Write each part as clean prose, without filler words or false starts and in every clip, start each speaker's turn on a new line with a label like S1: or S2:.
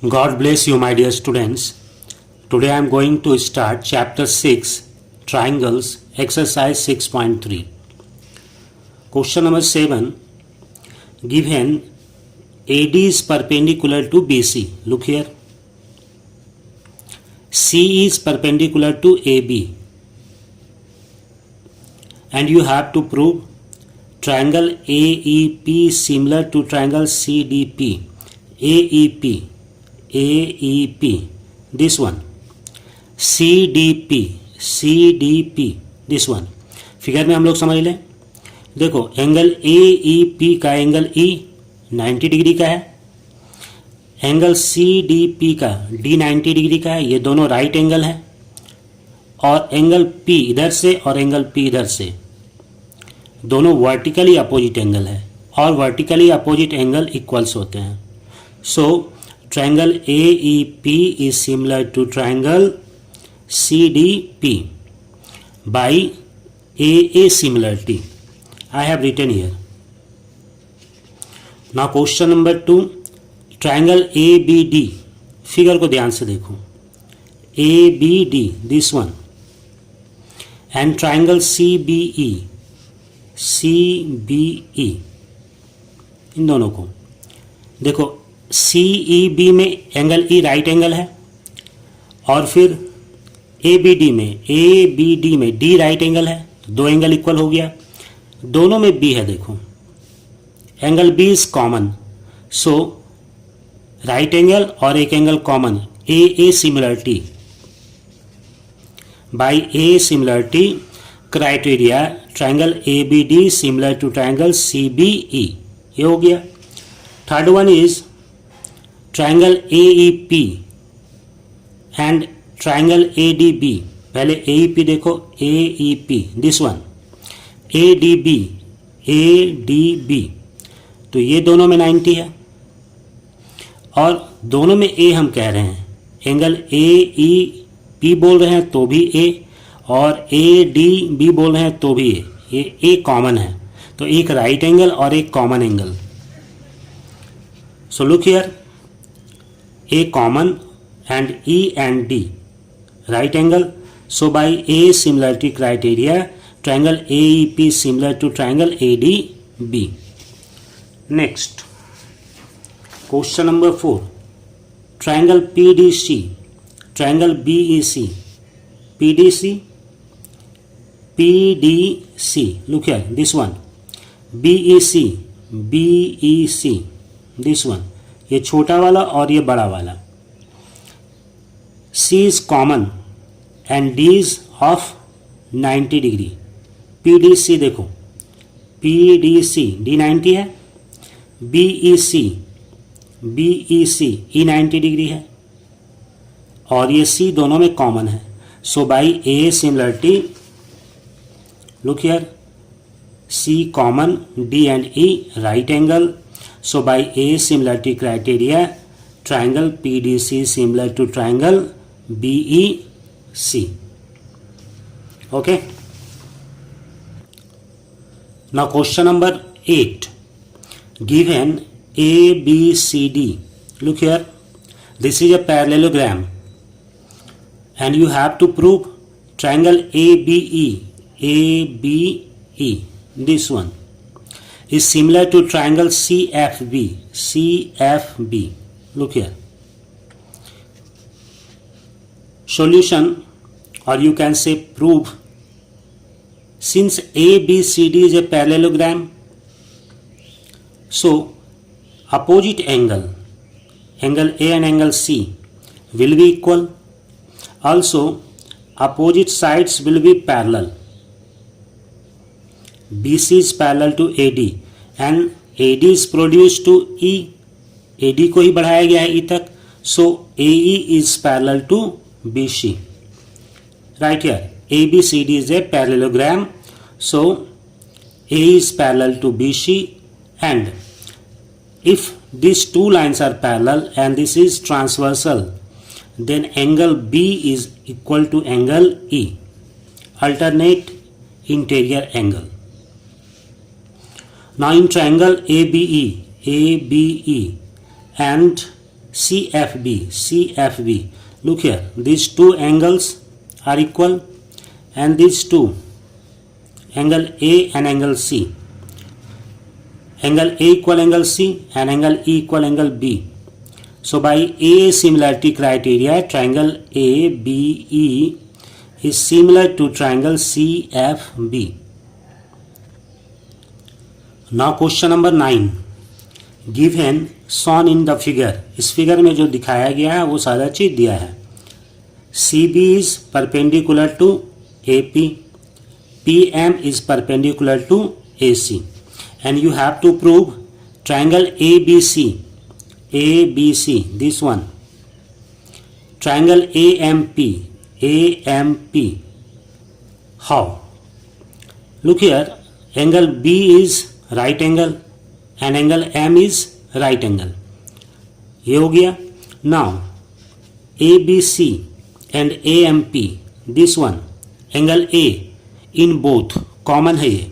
S1: God bless you, my dear students. Today I am going to start chapter 6, Triangles, exercise 6.3. Question number 7. Given AD is perpendicular to BC. Look here. C is perpendicular to AB. And you have to prove triangle AEP similar to triangle CDP. AEP, this one. CDP, this one. Figure में हम लोग समझ लें. देखो angle AEP का angle E 90 degree का है, angle CDP का D 90 डिग्री का है. ये दोनों राइट एंगल है. और एंगल P इधर से और एंगल P इधर से, दोनों वर्टिकली अपोजिट एंगल है. और वर्टिकली अपोजिट एंगल इक्वल्स होते हैं. सो triangle AEP is similar to triangle CDP by AA similarity. I have written here. Now question number 2. Triangle ABD. Figure को ध्यान से देखो. ABD, this one. And triangle CBE. इन दोनों को देखो. CEB में एंगल E राइट एंगल है, और फिर ABD में D राइट एंगल है. तो दो एंगल इक्वल हो गया. दोनों में B है. देखो angle B is common, so right angle और एक angle common. AA similarity. By AA similarity criteria triangle ABD similar to triangle CBE. ये हो गया. Third one is triangle AEP and triangle ADB. पहले AEP देखो. AEP, this one. ADB, तो ये दोनों में 90 है, और दोनों में A हम कह रहे हैं. एंगल AEP बोल रहे हैं तो भी A, और ADB बोल रहे हैं तो भी A. ये A कॉमन है, तो एक राइट एंगल और एक common angle. So look here. A common and E and D right angle. So by A similarity criteria, triangle AEP similar to triangle ADB. Next, question number 4. Triangle PDC, triangle BEC. PDC. Look here, this one. BEC, this one. ये छोटा वाला और ये बड़ा वाला. C is common and D is of 90 degree. PDC देखो. PDC D 90 है. BEC E 90 degree है, और ये C दोनों में कॉमन है. So by A similarity, look here. C common, D and E right angle. So by A similarity criteria, triangle PDC similar to triangle BEC. Okay. Now question number 8. Given ABCD. Look here. This is a parallelogram, and you have to prove triangle ABE. This one is similar to triangle CFB. Look here. Solution, or you can say prove. Since ABCD is a parallelogram, so opposite angle A and angle C will be equal. Also opposite sides will be parallel. BC is parallel to AD and AD is produced to E. AD को ही बढ़ाया गया है E तक. So AE is parallel to BC. Right here, ABCD is a parallelogram. So A is parallel to BC, and if these two lines are parallel and this is transversal, then angle B is equal to angle E. Alternate interior angle. Now in triangle ABE and CFB. Look here, these two angles are equal, and these two, angle A and angle C, angle A equal angle C and angle E equal angle B. So by A similarity criteria, triangle ABE is similar to triangle CFB. Now question number 9, given shown in the figure. इस figure में जो दिखाया गया है वो सारा चीज दिया है. CB is perpendicular to AP, PM is perpendicular to AC, and you have to prove triangle ABC, this one, triangle AMP. How? Look here, angle B is right angle and angle M is right angle. ये हो गया. Now ABC and AMP, this one, angle A in both common है ये.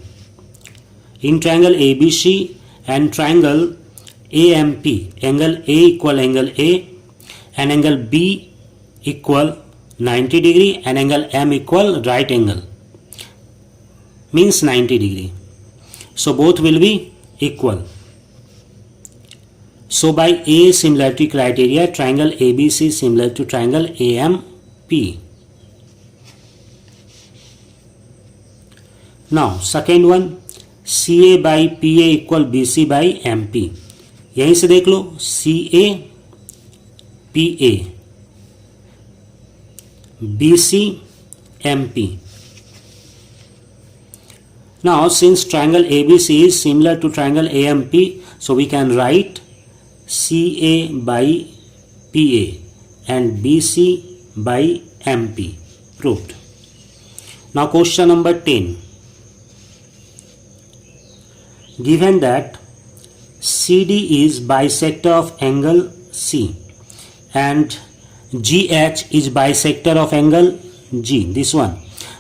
S1: In triangle ABC and triangle AMP, angle A equal angle A and angle B equal 90 degree and angle M equal right angle, means 90 degree. So both will be equal. So by A similarity criteria, triangle ABC is similar to triangle AMP. Now second one, CA by PA equal BC by MP. यहीं से देख लो, CA PA BC MP. Now since triangle ABC is similar to triangle AMP, so we can write CA by PA and BC by MP. Proved. Now question number 10. Given that CD is bisector of angle C and GH is bisector of angle G, this one.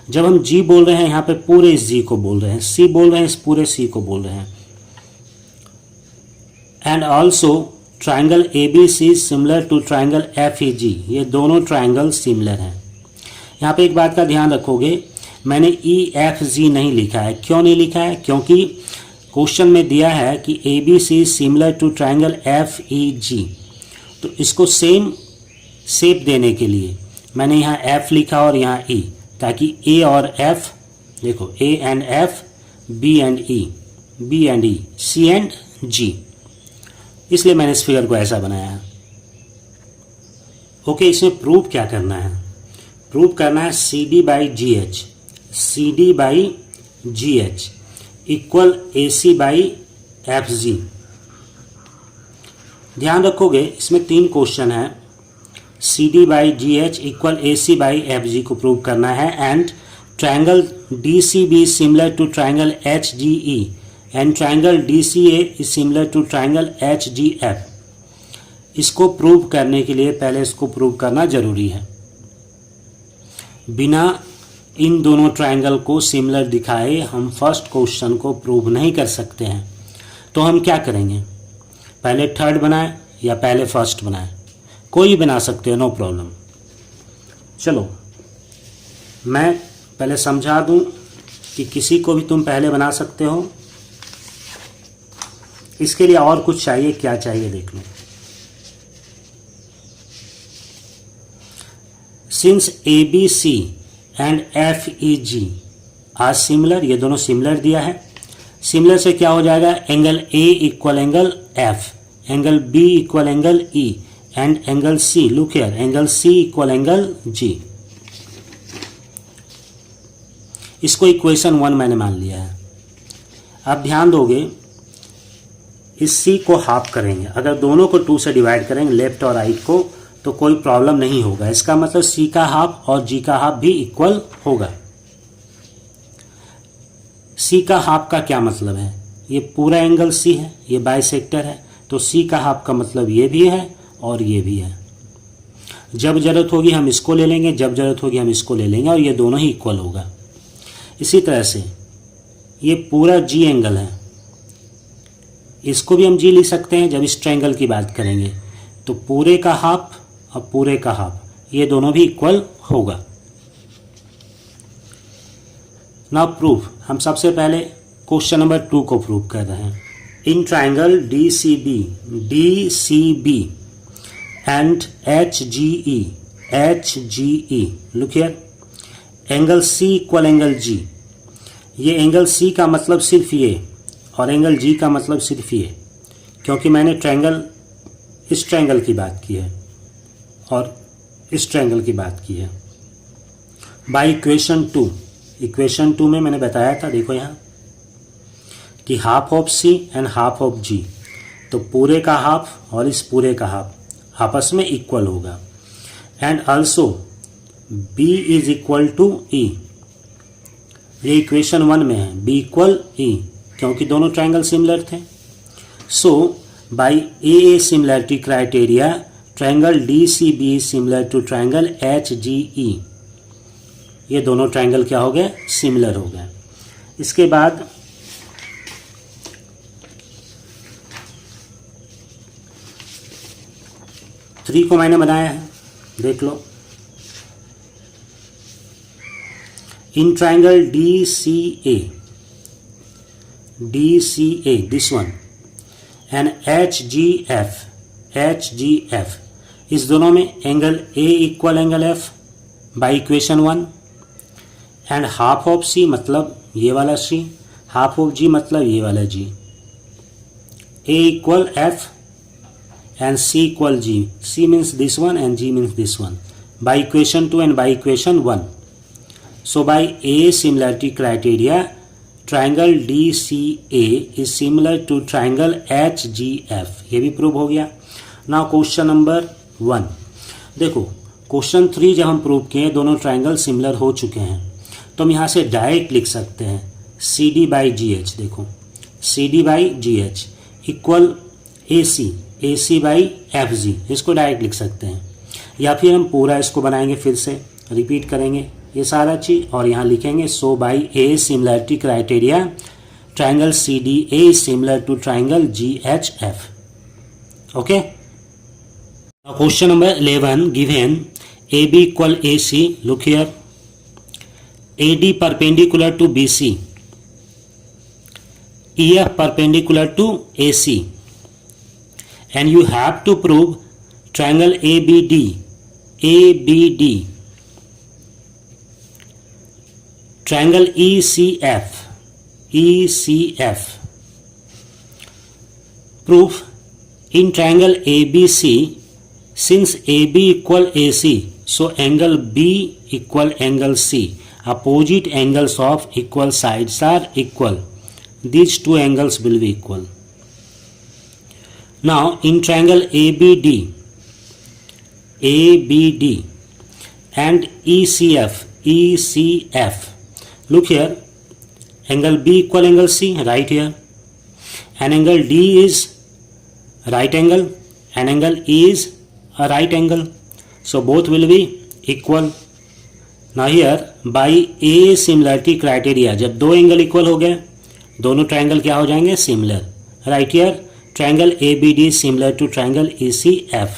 S1: जब हम G बोल रहे हैं यहाँ पे पूरे इस G को बोल रहे हैं, C बोल रहे हैं इस पूरे C को बोल रहे हैं. And also triangle ABC similar to triangle FEG, ये दोनों ट्राइंगल सिमिलर हैं. यहाँ पे एक बात का ध्यान रखोगे, मैंने EFG नहीं लिखा है. क्यों नहीं लिखा है? क्योंकि क्वेश्चन में दिया है कि ABC similar to triangle FEG, तो इसको सेम शेप देने के लिए मैंने यहाँ F लिखा और यहाँ E, ताकि A और F, देखो A and F, B and E, B and E, C and G, इसलिए मैंने इस फिगर को ऐसा बनाया है. ओके, इसमें प्रूव क्या करना है? प्रूव करना है CD by GH, CD by GH equal AC by FG. ध्यान रखोगे इसमें 3 क्वेश्चन है. CD by GH equal AC by FG को प्रूव करना है, and triangle DCB similar to triangle HGE and triangle DCA is similar to triangle HGF. इसको prove करने के लिए पहले इसको प्रूव करना जरूरी है. बिना इन दोनों ट्राइंगल को सिमिलर दिखाए हम फर्स्ट क्वेश्चन को प्रूव नहीं कर सकते हैं. तो हम क्या करेंगे? पहले थर्ड बनाए या पहले फर्स्ट बनाए? कोई बना सकते हो, नो प्रॉब्लम. चलो मैं पहले समझा दूं कि किसी को भी तुम पहले बना सकते हो. इसके लिए और कुछ चाहिए, क्या चाहिए देख लो. Since ABC and FEG are similar, ये दोनों सिमिलर दिया है. सिमिलर से क्या हो जाएगा? Angle A equal angle F, angle B equal angle E and angle C, look here, angle C equal angle G. इसको इक्वेशन 1 मैंने मान लिया है. अब ध्यान दोगे, इस C को हाफ करेंगे. अगर दोनों को 2 से डिवाइड करेंगे, लेफ्ट और राइट को, तो कोई प्रॉब्लम नहीं होगा. इसका मतलब C का हाफ और G का हाफ भी इक्वल होगा. C का हाफ का क्या मतलब है? ये पूरा एंगल C है, ये बाइसेक्टर है, तो C का हाफ का मतलब ये भी है और ये भी है. जब जरूरत होगी हम इसको ले लेंगे, जब जरूरत होगी हम इसको ले लेंगे, और ये दोनों ही इक्वल होगा. इसी तरह से ये पूरा G एंगल है, इसको भी हम G लिख सकते हैं जब इस ट्रायंगल की बात करेंगे. तो पूरे का हाफ और पूरे का हाफ ये दोनों भी इक्वल होगा। नाउ प्रूफ, हम सबसे पहले क्वेश्चन नंबर 2 को प्रूव कर रहे हैं। In triangle DCB and HGE look here, angle C equal angle G। ये एंगल C का मतलब सिर्फ ये और एंगल G का मतलब सिर्फ ये, क्योंकि मैंने ट्रायंगल इस ट्रायंगल की बात की है और इस ट्रायंगल की बात की है। बाय इक्वेशन 2 में मैंने बताया था, देखो यहाँ कि half of C and half of G, तो पूरे का हाफ और इस पूरे का हाफ आपस में इक्वल होगा। And also B is equal to E, ये इक्वेशन 1 में है, B इक्वल E, क्योंकि दोनों ट्रायंगल सिमिलर थे। So by AA similarity criteria triangle DCB is similar to triangle HGE, ये दोनों ट्रायंगल क्या हो गए, सिमिलर हो गए। इसके बाद थ्री को मैंने बनाया है, देख लो। In triangle DCA this one and HGF, इस दोनों में angle A equal angle F by equation 1, and half of C मतलब ये वाला C, हाफ ऑफ G मतलब ये वाला G, A equal F and C equal G, C means this one and G means this one, by equation 2 and by equation 1. So by A similarity criteria triangle DCA is similar to triangle HGF, ये भी prove हो गया। Now question number 1, देखो question 3 जब हम prove किए दोनों triangle similar हो चुके हैं, तो हम यहाँ से डायरेक्ट लिख सकते हैं CD by GH, देखो CD by GH equal AC by FG, इसको डायरेक्ट लिख सकते हैं, या फिर हम पूरा इसको बनाएंगे, फिर से रिपीट करेंगे ये सारा चीज़ और यहाँ लिखेंगे so by A similarity criteria triangle CDA is similar to triangle GHF। Okay, question number 11 given AB equal AC, look here, AD perpendicular to BC, EF perpendicular to AC, and you have to prove triangle ABD, triangle ECF. Proof, in triangle ABC, since AB equal AC, so angle B equal angle C, opposite angles of equal sides are equal, these two angles will be equal. Now in triangle ABD and ECF, look here, angle B equal angle C right here, and angle D is right angle and angle E is a right angle, so both will be equal. Now here by A similarity criteria, जब दो angle equal हो गए दोनों triangle क्या हो जाएंगे, similar. Right here triangle ABD is similar to triangle ECF.